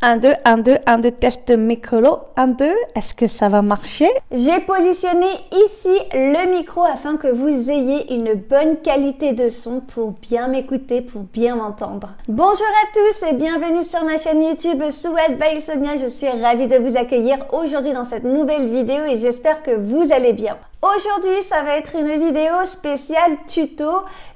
1, 2, 1, 2, 1, 2, test micro, 1, 2, est-ce que ça va marcher? J'ai positionné ici le micro afin que vous ayez une bonne qualité de son pour bien m'écouter, pour bien m'entendre. Bonjour à tous et bienvenue sur ma chaîne YouTube Sweat by Sonia. Je suis ravie de vous accueillir aujourd'hui dans cette nouvelle vidéo et j'espère que vous allez bien. Aujourd'hui, ça va être une vidéo spéciale tuto.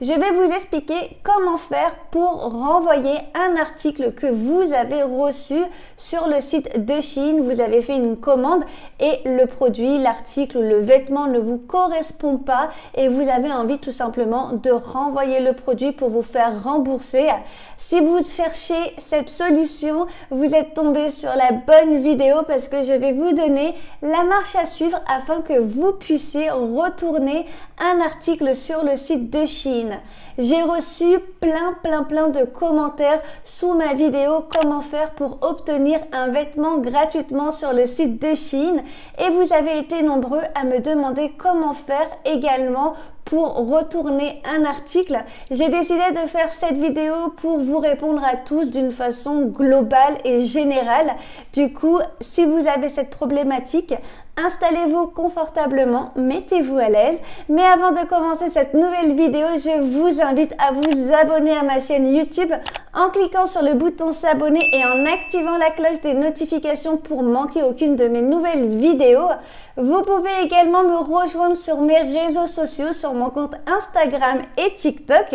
Je vais vous expliquer comment faire pour renvoyer un article que vous avez reçu sur le site de Shein. Vous avez fait une commande et le produit, l'article ou le vêtement ne vous correspond pas et vous avez envie tout simplement de renvoyer le produit pour vous faire rembourser. Si vous cherchez cette solution, vous êtes tombé sur la bonne vidéo parce que je vais vous donner la marche à suivre afin que vous puissiez retourner un article sur le site de Shein. J'ai reçu plein de commentaires sous ma vidéo comment faire pour obtenir un vêtement gratuitement sur le site de Shein et vous avez été nombreux à me demander comment faire également pour retourner un article. J'ai décidé de faire cette vidéo pour vous répondre à tous d'une façon globale et générale. Du coup, si vous avez cette problématique, installez-vous confortablement, mettez-vous à l'aise. Mais avant de commencer cette nouvelle vidéo, je vous invite à vous abonner à ma chaîne YouTube en cliquant sur le bouton s'abonner et en activant la cloche des notifications pour manquer aucune de mes nouvelles vidéos. Vous pouvez également me rejoindre sur mes réseaux sociaux, sur mon compte Instagram et TikTok.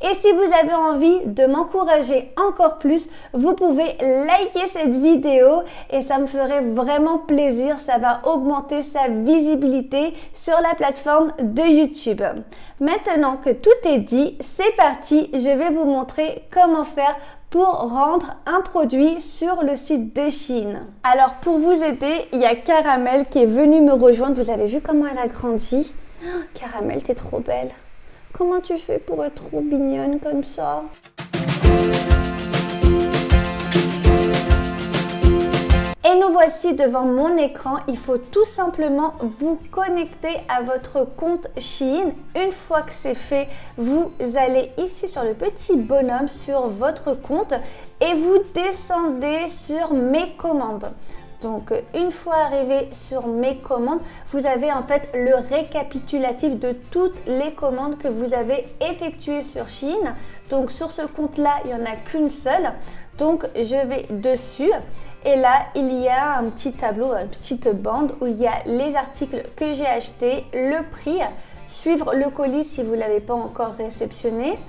Et si vous avez envie de m'encourager encore plus, vous pouvez liker cette vidéo et ça me ferait vraiment plaisir. Ça va augmenter sa visibilité sur la plateforme de YouTube. Maintenant que tout est dit, c'est parti. Je vais vous montrer comment faire pour rendre un produit sur le site de Shein. Alors pour vous aider, il y a Caramel qui est venue me rejoindre. Vous avez vu comment elle a grandi? Oh, Caramel, t'es trop belle. Comment tu fais pour être trop mignonne comme ça? Et nous voici devant mon écran. Il faut tout simplement vous connecter à votre compte Shein. Une fois que c'est fait, vous allez ici sur le petit bonhomme sur votre compte et vous descendez sur mes commandes. Donc, une fois arrivé sur mes commandes, vous avez en fait le récapitulatif de toutes les commandes que vous avez effectuées sur Shein. Donc, sur ce compte-là, il n'y en a qu'une seule. Donc, je vais dessus et là, il y a un petit tableau, une petite bande où il y a les articles que j'ai achetés, le prix, suivre le colis si vous ne l'avez pas encore réceptionné.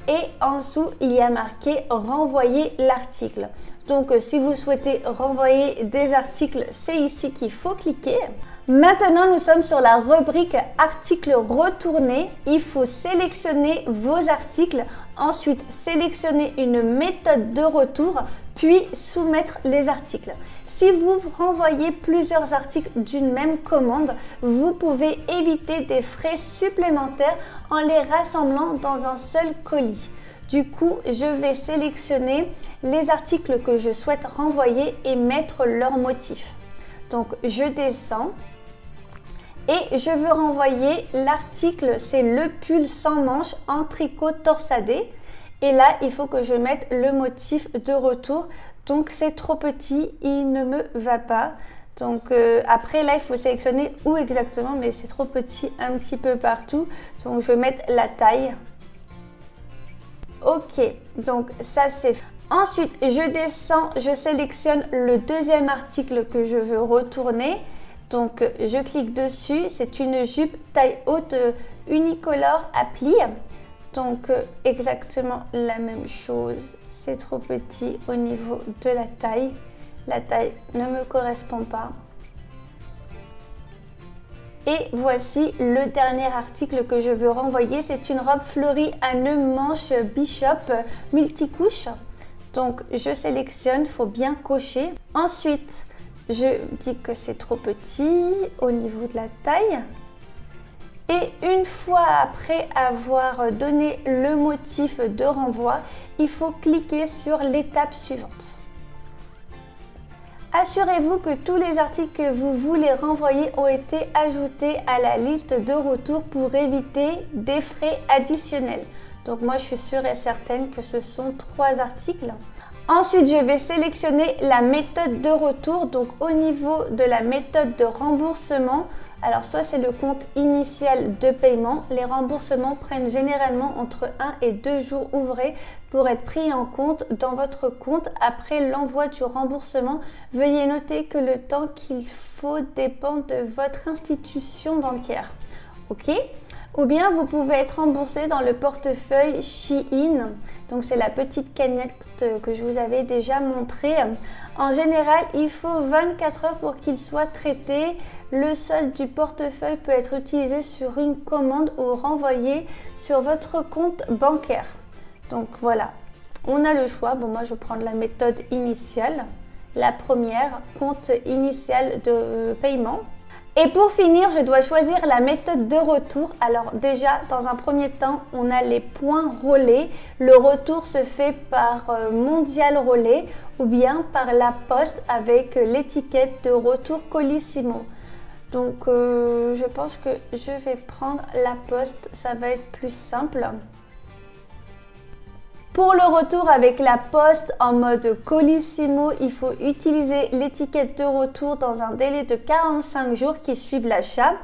Et en dessous, il y a marqué « Renvoyer l'article ». Donc, si vous souhaitez renvoyer des articles, c'est ici qu'il faut cliquer. Maintenant, nous sommes sur la rubrique « Articles retournés ». Il faut sélectionner vos articles, ensuite sélectionner une méthode de retour, puis soumettre les articles. Si vous renvoyez plusieurs articles d'une même commande, vous pouvez éviter des frais supplémentaires en les rassemblant dans un seul colis. Du coup, je vais sélectionner les articles que je souhaite renvoyer et mettre leur motif. Donc, je descends et je veux renvoyer l'article, c'est le pull sans manches en tricot torsadé. Et là, il faut que je mette le motif de retour. Donc, c'est trop petit, il ne me va pas. Donc, après, là, il faut sélectionner où exactement, mais c'est trop petit un petit peu partout. Donc, je vais mettre la taille. Ok, donc ça c'est fait. Ensuite, je descends, je sélectionne le deuxième article que je veux retourner. Donc, je clique dessus. C'est une jupe taille haute unicolore à plis. Donc, exactement la même chose. C'est trop petit au niveau de la taille. La taille ne me correspond pas. Et voici le dernier article que je veux renvoyer. C'est une robe fleurie à nœud manche Bishop multicouche. Donc, je sélectionne, il faut bien cocher. Ensuite, je dis que c'est trop petit au niveau de la taille. Et une fois après avoir donné le motif de renvoi, il faut cliquer sur l'étape suivante. Assurez-vous que tous les articles que vous voulez renvoyer ont été ajoutés à la liste de retour pour éviter des frais additionnels. Donc moi, je suis sûre et certaine que ce sont 3 articles. Ensuite, je vais sélectionner la méthode de retour. Donc au niveau de la méthode de remboursement, alors soit c'est le compte initial de paiement. Les remboursements prennent généralement entre 1 et 2 jours ouvrés pour être pris en compte dans votre compte après l'envoi du remboursement. Veuillez noter que le temps qu'il faut dépend de votre institution bancaire. Ok? Ou bien vous pouvez être remboursé dans le portefeuille Shein. Donc c'est la petite cagnotte que je vous avais déjà montrée. En général, il faut 24 heures pour qu'il soit traité. Le solde du portefeuille peut être utilisé sur une commande ou renvoyé sur votre compte bancaire. Donc voilà, on a le choix. Bon, moi je vais prendre la méthode initiale. La première, compte initial de paiement. Et pour finir, je dois choisir la méthode de retour. Alors déjà, dans un premier temps, on a les points relais. Le retour se fait par Mondial Relais ou bien par la poste avec l'étiquette de retour Colissimo. Donc je pense que je vais prendre la poste, ça va être plus simple. Pour le retour avec la poste en mode Colissimo, il faut utiliser l'étiquette de retour dans un délai de 45 jours qui suivent l'achat.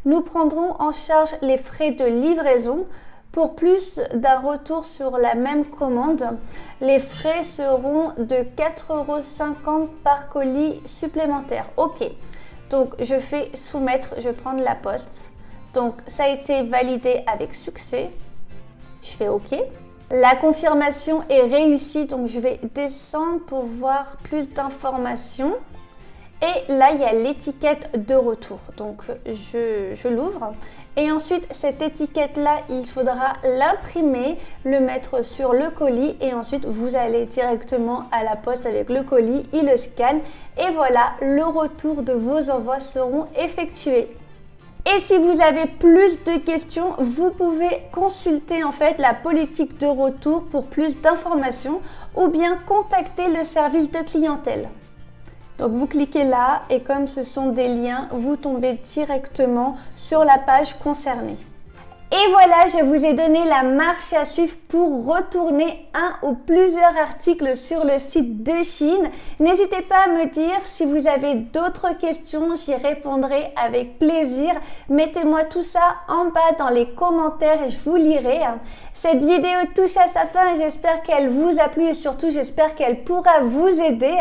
Nous prendrons en charge les frais de livraison. Pour plus d'un retour sur la même commande, les frais seront de 4,50 € par colis supplémentaire. Ok, donc je fais soumettre, je vais prendre la poste. Donc ça a été validé avec succès. Je fais OK. La confirmation est réussie, donc je vais descendre pour voir plus d'informations. Et là, il y a l'étiquette de retour. Donc, je l'ouvre. Et ensuite, cette étiquette-là, il faudra l'imprimer, le mettre sur le colis. Et ensuite, vous allez directement à la poste avec le colis, il le scanne. Et voilà, le retour de vos envois seront effectués. Et si vous avez plus de questions, vous pouvez consulter en fait la politique de retour pour plus d'informations ou bien contacter le service de clientèle. Donc vous cliquez là et comme ce sont des liens, vous tombez directement sur la page concernée. Et voilà, je vous ai donné la marche à suivre pour retourner un ou plusieurs articles sur le site de Shein. N'hésitez pas à me dire si vous avez d'autres questions, j'y répondrai avec plaisir. Mettez-moi tout ça en bas dans les commentaires et je vous lirai. Cette vidéo touche à sa fin et j'espère qu'elle vous a plu et surtout j'espère qu'elle pourra vous aider.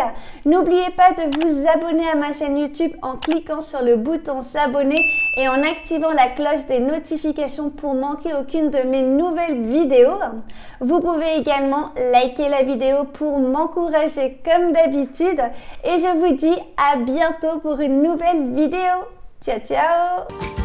N'oubliez pas de vous abonner à ma chaîne YouTube en cliquant sur le bouton s'abonner et en activant la cloche des notifications pour manquer aucune de mes nouvelles vidéos. Vous pouvez également liker la vidéo pour m'encourager comme d'habitude et je vous dis à bientôt pour une nouvelle vidéo. Ciao ciao!